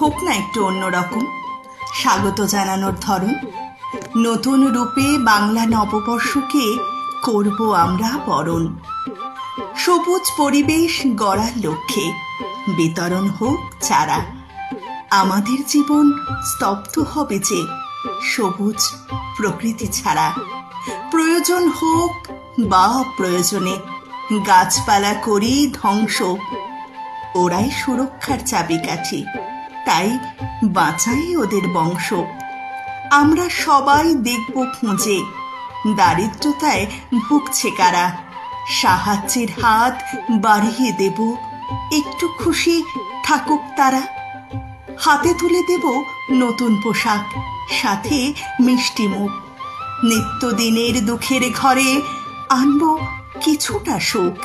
হোক না একটু অন্যরকম স্বাগত জানানোর ধরন। নতুন রূপে বাংলা নববর্ষকে করব আমরা বরণ। সবুজ পরিবেশ গড়ার লক্ষ্যে বিতরণ হোক চারা। আমাদের জীবন স্তব্ধ হবে যে সবুজ প্রকৃতি ছাড়া। প্রয়োজন হোক বা প্রয়োজনে গাছপালা করি ধ্বংস, ওরাই সুরক্ষার চাবিকাঠি, তাই বাঁচাই ওদের বংশ। আমরা সবাই দেখব খুঁজে দারিদ্রতায় ভুগছে কারা। সাহায্যের হাত বাড়িয়ে দেব, একটু খুশি থাকুক তারা। হাতে তুলে দেব নতুন পোশাক, সাথে মিষ্টি মুখ। নিত্যদিনের দুঃখের ঘরে আনব কিছুটা সুখ।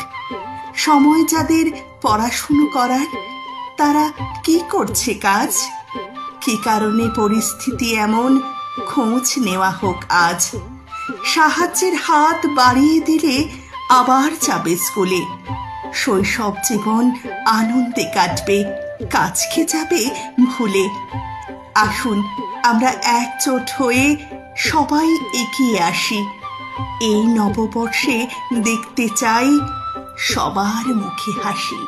সময় যাদের পড়াশুনো করার, তারা কি করছে কাজ? কি কারণে পরিস্থিতি এমন, খোঁজ নেওয়া হোক আজ। সাহায্যের হাত বাড়িয়ে দিলে আবার যাবে স্কুলে। শৈশব জীবন আনন্দে কাটবে, কাজকে যাবে ভুলে। আসুন আমরা একজোট হয়ে সবাই এগিয়ে আসি। এই নববর্ষে দেখতে চাই সবার মুখে হাসি।